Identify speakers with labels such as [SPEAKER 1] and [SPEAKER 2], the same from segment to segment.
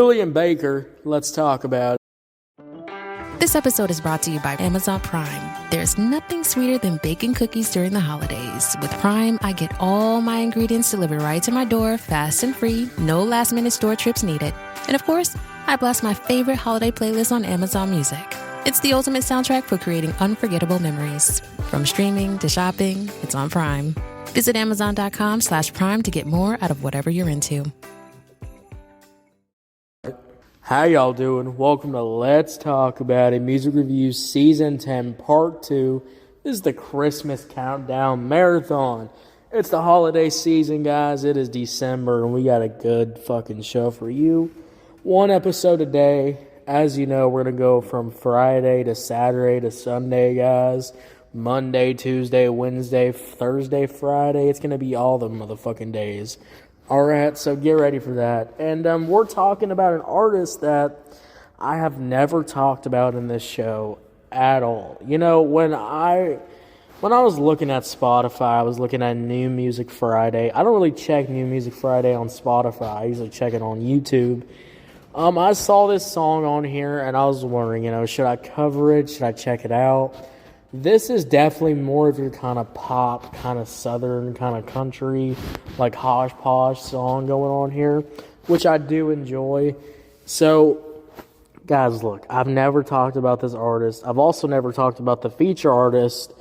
[SPEAKER 1] Julien Baker, let's talk about it.
[SPEAKER 2] This episode is brought to you by Amazon Prime. There's nothing sweeter than baking cookies during the holidays. With Prime, I get all my ingredients delivered right to my door, fast and free, no last-minute store trips needed. And of course, I blast my favorite holiday playlist on Amazon Music. It's the ultimate soundtrack for creating unforgettable memories. From streaming to shopping, it's on Prime. Visit Amazon.com/Prime to get more out of whatever you're into.
[SPEAKER 1] How y'all doing? Welcome to Let's Talk About It Music Reviews Season 10 Part 2. This is the Christmas Countdown Marathon. It's the holiday season, guys. It is December, and we got a good fucking show for you. One episode a day. As you know, we're going to go from Friday to Saturday to Sunday, guys. Monday, Tuesday, Wednesday, Thursday, Friday. It's going to be all the motherfucking days. Alright, so get ready for that. And we're talking about an artist that I have never talked about in this show at all. You know, when I was looking at Spotify, I was looking at New Music Friday. I don't really check New Music Friday on Spotify. I usually check it on YouTube. I saw this song on here, and I was wondering, should I cover it? Should I check it out? This is definitely more of your kind of pop, kind of southern, kind of country, like hodgepodge song going on here, which I do enjoy. So, guys, look, I've never talked about this artist. I've also never talked about the feature artist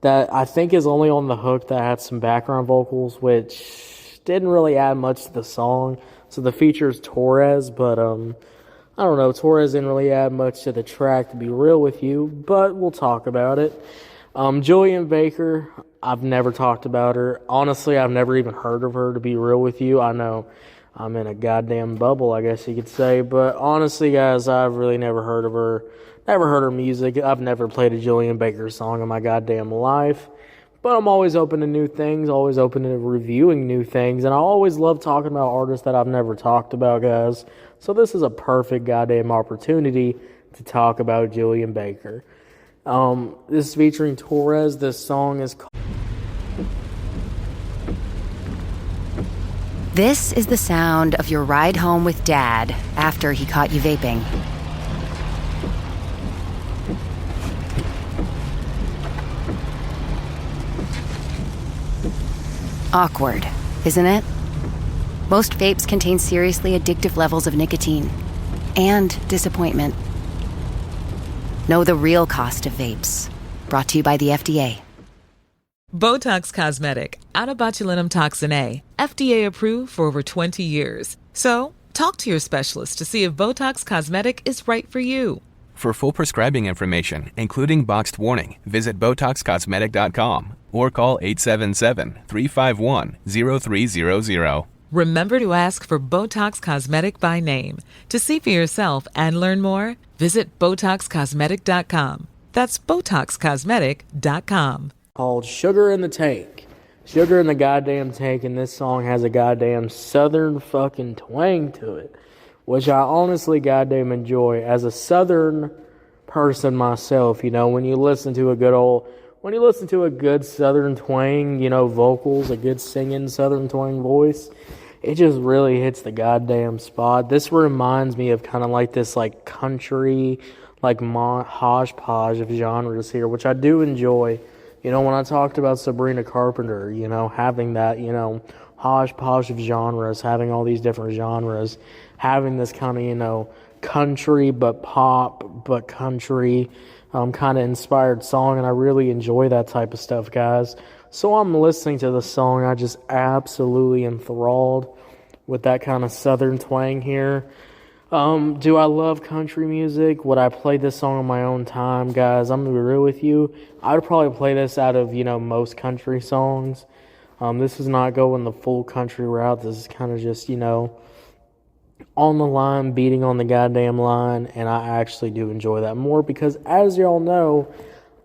[SPEAKER 1] that I think is only on the hook that had some background vocals, which didn't really add much to the song. So the feature is TORRES, but I don't know, TORRES didn't really add much to the track, to be real with you, but we'll talk about it. Julien Baker, I've never talked about her. Honestly, I've never even heard of her, to be real with you. I know I'm in a goddamn bubble, I guess you could say, but honestly, guys, I've really never heard of her. Never heard her music. I've never played a Julien Baker song in my goddamn life. But I'm always open to new things, always open to reviewing new things, and I always love talking about artists that I've never talked about, guys. So this is a perfect goddamn opportunity to talk about Julien Baker. This is featuring TORRES. This song is called...
[SPEAKER 3] This is the sound of your ride home with Dad after he caught you vaping. Awkward, isn't it? Most vapes contain seriously addictive levels of nicotine and disappointment. Know the real cost of vapes. Brought to you by the FDA.
[SPEAKER 4] Botox Cosmetic, out of botulinum toxin A, FDA approved for over 20 years. So, talk to your specialist to see if Botox Cosmetic is right for you.
[SPEAKER 5] For full prescribing information, including boxed warning, visit BotoxCosmetic.com or call 877-351-0300.
[SPEAKER 4] Remember to ask for Botox Cosmetic by name. To see for yourself and learn more, visit BotoxCosmetic.com. That's BotoxCosmetic.com.
[SPEAKER 1] Called Sugar in the Tank. Sugar in the goddamn tank, and this song has a goddamn southern fucking twang to it, which I honestly goddamn enjoy. As a southern person myself, when you listen to a good southern twang, vocals, a good singing southern twang voice, it just really hits the goddamn spot. This reminds me of kind of like this like country, like hodgepodge of genres here, which I do enjoy. When I talked about Sabrina Carpenter, having that, hodgepodge of genres, having all these different genres, having this kind of, country but pop but country kind of inspired song, and I really enjoy that type of stuff, guys. So I'm listening to the song, I just absolutely enthralled with that kind of southern twang here. Do I love country music? Would I play this song on my own time? Guys, I'm going to be real with you. I would probably play this out of, most country songs. This is not going the full country route. This is kind of just, on the line, beating on the goddamn line, and I actually do enjoy that more because, as y'all know,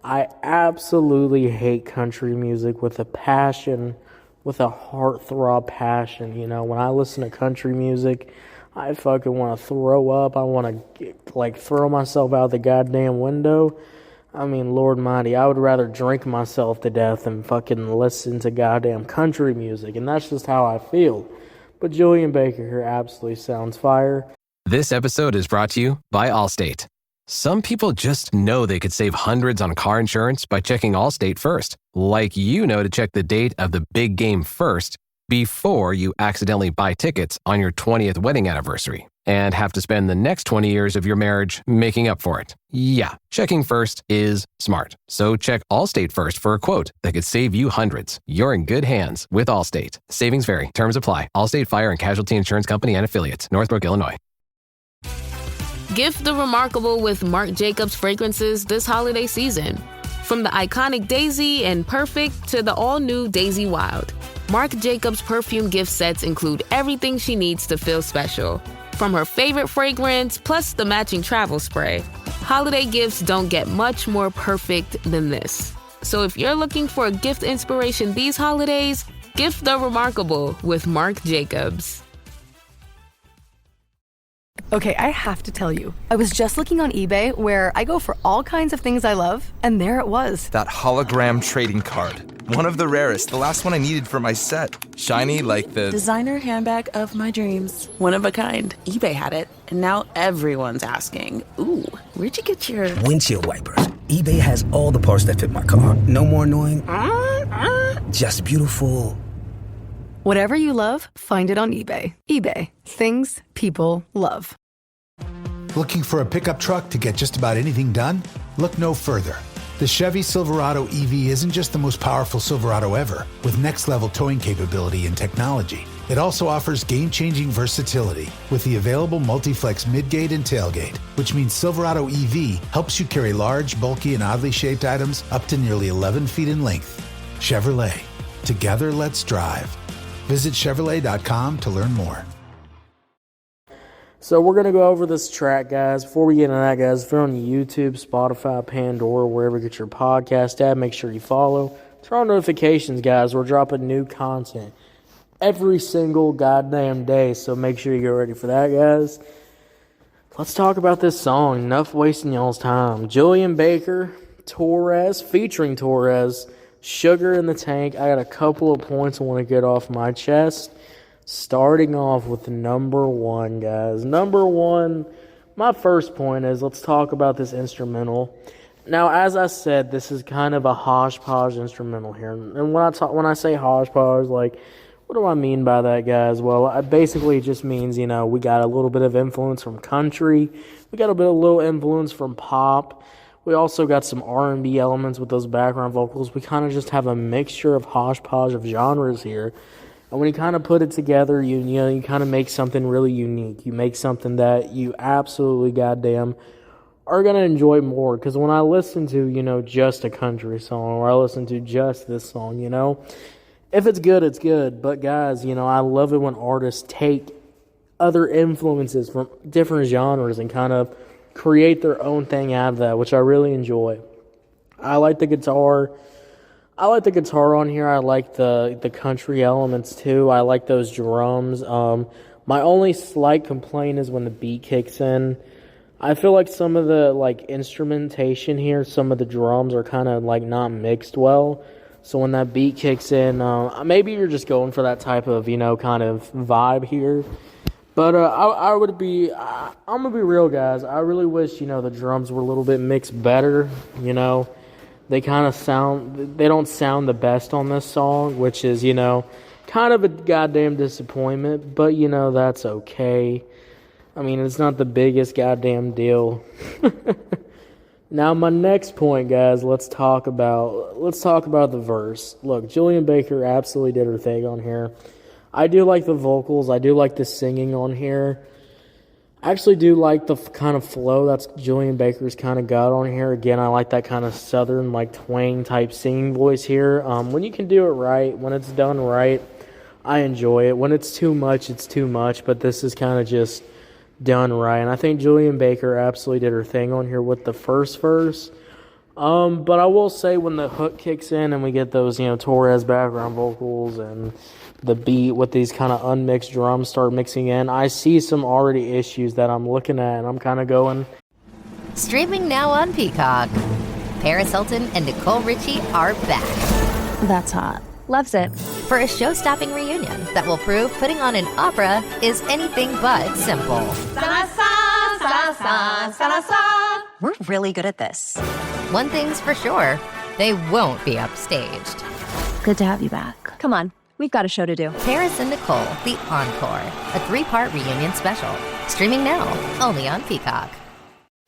[SPEAKER 1] I absolutely hate country music with a passion, with a heartthrob passion. When I listen to country music, I fucking want to throw up. I want to, throw myself out the goddamn window. I mean, Lord mighty, I would rather drink myself to death than fucking listen to goddamn country music, and that's just how I feel. But Julien Baker here absolutely sounds fire.
[SPEAKER 6] This episode is brought to you by Allstate. Some people just know they could save hundreds on car insurance by checking Allstate first. Like you know to check the date of the big game first before you accidentally buy tickets on your 20th wedding anniversary and have to spend the next 20 years of your marriage making up for it. Yeah, checking first is smart. So check Allstate first for a quote that could save you hundreds. You're in good hands with Allstate. Savings vary. Terms apply. Allstate Fire and Casualty Insurance Company and Affiliates. Northbrook, Illinois.
[SPEAKER 2] Gift the remarkable with Marc Jacobs fragrances this holiday season. From the iconic Daisy and Perfect to the all-new Daisy Wild, Marc Jacobs perfume gift sets include everything she needs to feel special. From her favorite fragrance, plus the matching travel spray, holiday gifts don't get much more perfect than this. So if you're looking for a gift inspiration these holidays, gift the remarkable with Marc Jacobs.
[SPEAKER 7] Okay, I have to tell you, I was just looking on eBay where I go for all kinds of things I love, and there it was.
[SPEAKER 8] That hologram trading card. One of the rarest, the last one I needed for my set. Shiny like the
[SPEAKER 9] designer handbag of my dreams. One of a kind. eBay had it, and now everyone's asking, ooh, where'd you get your
[SPEAKER 10] windshield wipers? eBay has all the parts that fit my car. No more annoying, just beautiful.
[SPEAKER 7] Whatever you love, find it on eBay. eBay, things people love.
[SPEAKER 11] Looking for a pickup truck to get just about anything done? Look no further. The Chevy Silverado EV isn't just the most powerful Silverado ever, with next-level towing capability and technology. It also offers game-changing versatility with the available multi-flex midgate and tailgate, which means Silverado EV helps you carry large, bulky, and oddly shaped items up to nearly 11 feet in length. Chevrolet. Together, let's drive. Visit Chevrolet.com to learn more.
[SPEAKER 1] So we're going to go over this track, guys. Before we get into that, guys, if you're on YouTube, Spotify, Pandora, wherever you get your podcast at, make sure you follow. Turn on notifications, guys. We're dropping new content every single goddamn day, so make sure you get ready for that, guys. Let's talk about this song. Enough wasting y'all's time. Julien Baker, TORRES, featuring TORRES, Sugar in the Tank. I got a couple of points I want to get off my chest. Starting off with number one, guys. Number one, my first point is let's talk about this instrumental. Now, as I said, this is kind of a hodgepodge instrumental here. And when I say hodgepodge, like, what do I mean by that, guys? Well, it basically just means, you know, we got a little bit of influence from country. We got a little influence from pop. We also got some R&B elements with those background vocals. We kind of just have a mixture of hodgepodge of genres here. And when you kind of put it together, you kind of make something really unique. You make something that you absolutely goddamn are going to enjoy more. Because when I listen to, just a country song, or I listen to just this song, if it's good, it's good. But guys, I love it when artists take other influences from different genres and kind of create their own thing out of that, which I really enjoy. I like the guitar. I like the guitar on here. I like the country elements too. I like those drums. My only slight complaint is when the beat kicks in. I feel like some of the instrumentation here, some of the drums are kind of not mixed well. So when that beat kicks in, maybe you're just going for that type of kind of vibe here. But I'm gonna be real, guys. I really wish the drums were a little bit mixed better. They don't sound the best on this song, which is, kind of a goddamn disappointment, but, that's okay. I mean, it's not the biggest goddamn deal. Now, my next point, guys, let's talk about the verse. Look, Julien Baker absolutely did her thing on here. I do like the vocals. I do like the singing on here. I actually do like the kind of flow that's Julien Baker's kind of got on here. Again, I like that kind of southern, twang type singing voice here. When you can do it right, when it's done right, I enjoy it. When it's too much, it's too much. But this is kind of just done right. And I think Julien Baker absolutely did her thing on here with the first verse. But I will say when the hook kicks in and we get those, TORRES background vocals and the beat with these kind of unmixed drums start mixing in, I see some already issues that I'm looking at, and I'm kind of going.
[SPEAKER 12] Streaming now on Peacock. Paris Hilton and Nicole Richie are back.
[SPEAKER 9] That's hot.
[SPEAKER 12] loves it. For a show-stopping reunion that will prove putting on an opera is anything but simple.
[SPEAKER 3] We're really good at this.
[SPEAKER 12] One thing's for sure, they won't be upstaged.
[SPEAKER 13] Good to have you back. Come on, we've got a show to do.
[SPEAKER 12] Paris and Nicole, The Encore, a 3-part reunion special. Streaming now, only on Peacock.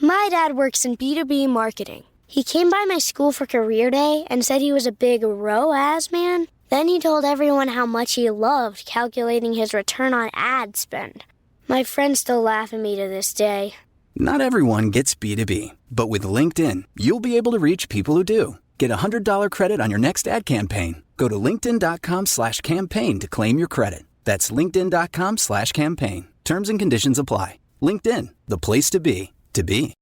[SPEAKER 14] My dad works in B2B marketing. He came by my school for career day and said he was a big ROAS man. Then he told everyone how much he loved calculating his return on ad spend. My friends still laugh at me to this day.
[SPEAKER 10] Not everyone gets B2B, but with LinkedIn, you'll be able to reach people who do. Get a $100 credit on your next ad campaign. Go to linkedin.com/campaign to claim your credit. That's linkedin.com/campaign. Terms and conditions apply. LinkedIn, the place to be, to be.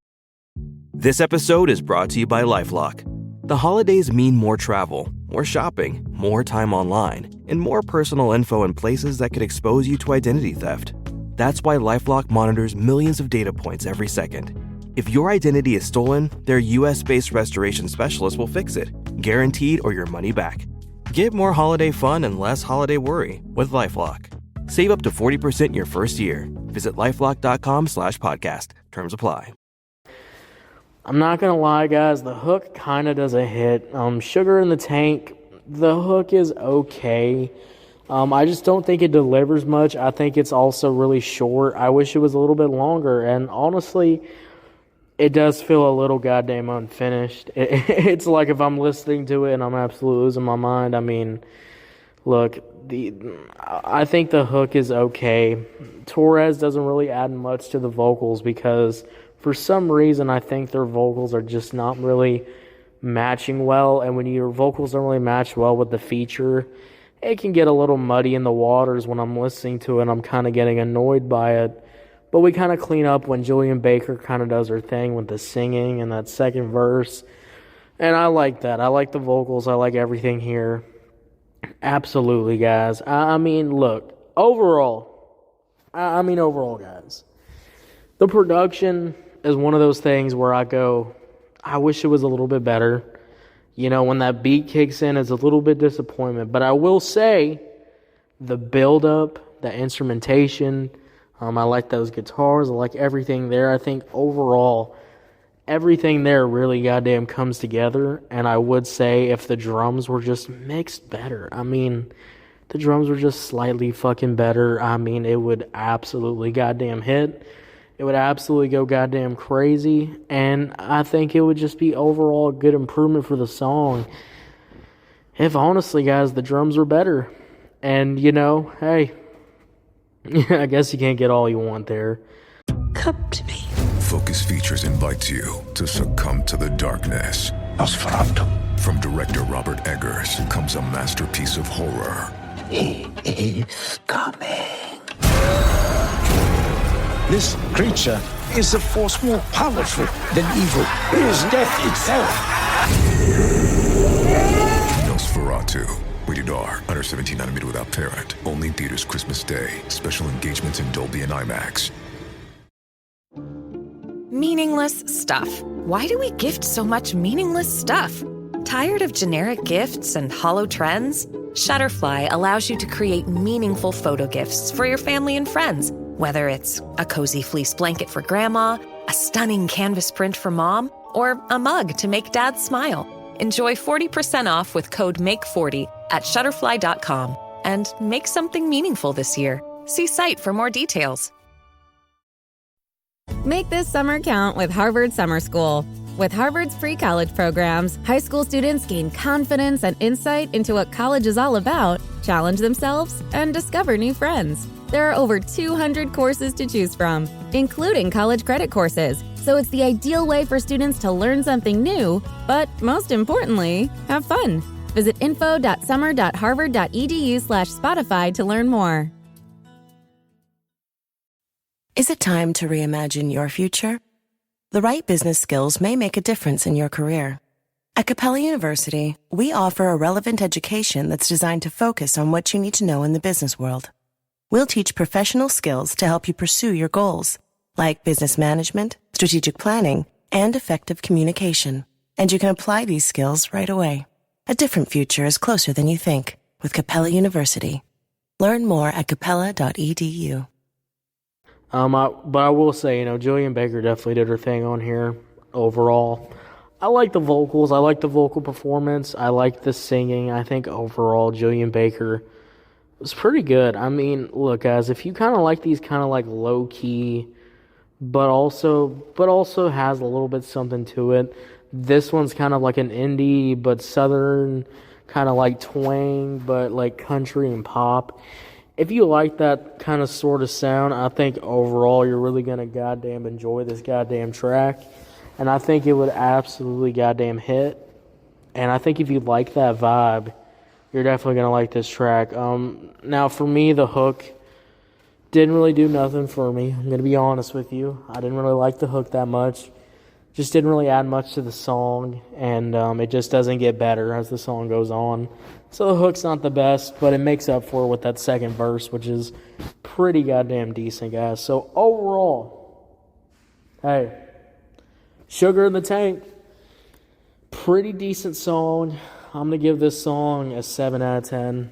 [SPEAKER 15] This episode is brought to you by LifeLock. The holidays mean more travel, more shopping, more time online, and more personal info in places that could expose you to identity theft. That's why LifeLock monitors millions of data points every second. If your identity is stolen, their US-based restoration specialist will fix it, guaranteed or your money back. Get more holiday fun and less holiday worry with LifeLock. Save up to 40% your first year. Visit LifeLock.com/podcast. Terms apply.
[SPEAKER 1] I'm not going to lie, guys. The hook kind of doesn't hit. Sugar in the Tank, the hook is okay. I just don't think it delivers much. I think it's also really short. I wish it was a little bit longer. And honestly, it does feel a little goddamn unfinished. It's like if I'm listening to it and I'm absolutely losing my mind. I mean, look, I think the hook is okay. TORRES doesn't really add much to the vocals because for some reason I think their vocals are just not really matching well. And when your vocals don't really match well with the feature, it can get a little muddy in the waters when I'm listening to it. I'm kind of getting annoyed by it. But we kind of clean up when Julien Baker kind of does her thing with the singing and that second verse. And I like that. I like the vocals. I like everything here. Absolutely, guys. I mean, look, overall, guys, the production is one of those things where I go, I wish it was a little bit better. You know, when that beat kicks in, it's a little bit disappointment. But I will say, the build-up, the instrumentation, I like those guitars. I like everything there. I think overall, everything there really goddamn comes together. And I would say if the drums were just mixed better. I mean, the drums were just slightly fucking better. I mean, it would absolutely goddamn hit. It would absolutely go goddamn crazy. And I think it would just be overall a good improvement for the song. If honestly, guys, the drums were better. And, you know, hey, I guess you can't get all you want there.
[SPEAKER 16] Come to me. Focus Features invites you to succumb to the darkness. Nosferatu. From director Robert Eggers comes a masterpiece of horror.
[SPEAKER 17] He is coming. This creature is a force more powerful than evil. It is death itself.
[SPEAKER 16] Nosferatu. Rated R. Under 17 not admitted without parent. Only in theaters Christmas Day. Special engagements in Dolby and IMAX.
[SPEAKER 18] Meaningless stuff. Why do we gift so much meaningless stuff? Tired of generic gifts and hollow trends? Shutterfly allows you to create meaningful photo gifts for your family and friends. Whether it's a cozy fleece blanket for grandma, a stunning canvas print for mom, or a mug to make dad smile. Enjoy 40% off with code MAKE40 at Shutterfly.com and make something meaningful this year. See site for more details.
[SPEAKER 19] Make this summer count with Harvard Summer School. With Harvard's free college programs, high school students gain confidence and insight into what college is all about, challenge themselves, and discover new friends. There are over 200 courses to choose from, including college credit courses. So it's the ideal way for students to learn something new, but most importantly, have fun. Visit info.summer.harvard.edu/Spotify to learn more.
[SPEAKER 20] Is it time to reimagine your future? The right business skills may make a difference in your career. At Capella University, we offer a relevant education that's designed to focus on what you need to know in the business world. We'll teach professional skills to help you pursue your goals, like business management, strategic planning, and effective communication. And you can apply these skills right away. A different future is closer than you think. with Capella University. Learn more at capella.edu.
[SPEAKER 1] But I will say, Julien Baker definitely did her thing on here overall. I like the vocals. I like the vocal performance. I like the singing. I think overall, Julien Baker was pretty good. I mean, look, guys, if you kind of like these kind of like low-key, but also has a little bit something to it, this one's kind of like an indie, but southern, kind of like twang, but like country and pop. If you like that kind of sort of sound, I think overall you're really going to goddamn enjoy this goddamn track. And I think it would absolutely goddamn hit. And I think if you like that vibe, you're definitely going to like this track. Now, for me, the hook didn't really do nothing for me. I'm going to be honest with you. I didn't really like the hook that much. Just didn't really add much to the song. And it just doesn't get better as the song goes on. So the hook's not the best, but it makes up for it with that second verse, which is pretty goddamn decent, guys. So overall, hey, Sugar in the Tank, pretty decent song. I'm going to give this song a 7 out of 10.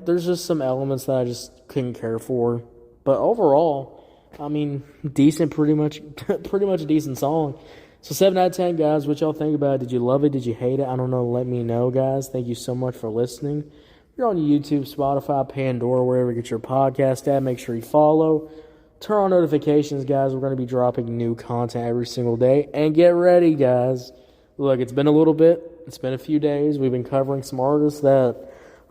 [SPEAKER 1] There's just some elements that I just couldn't care for. But overall, I mean, decent, pretty much a decent song. So 7 out of 10, guys. What y'all think about it? Did you love it? Did you hate it? I don't know. Let me know, guys. Thank you so much for listening. You're on YouTube, Spotify, Pandora, wherever you get your podcast at. Make sure you follow. Turn on notifications, guys. We're going to be dropping new content every single day. And get ready, guys. Look, it's been a little bit. It's been a few days. We've been covering some artists that,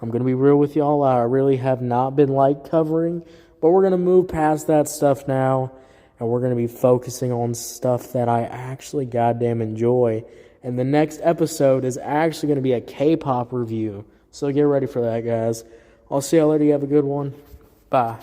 [SPEAKER 1] I'm going to be real with y'all, I really have not been covering. But we're going to move past that stuff now. And we're going to be focusing on stuff that I actually goddamn enjoy. And the next episode is actually going to be a K-pop review. So get ready for that, guys. I'll see y'all later. You have a good one. Bye.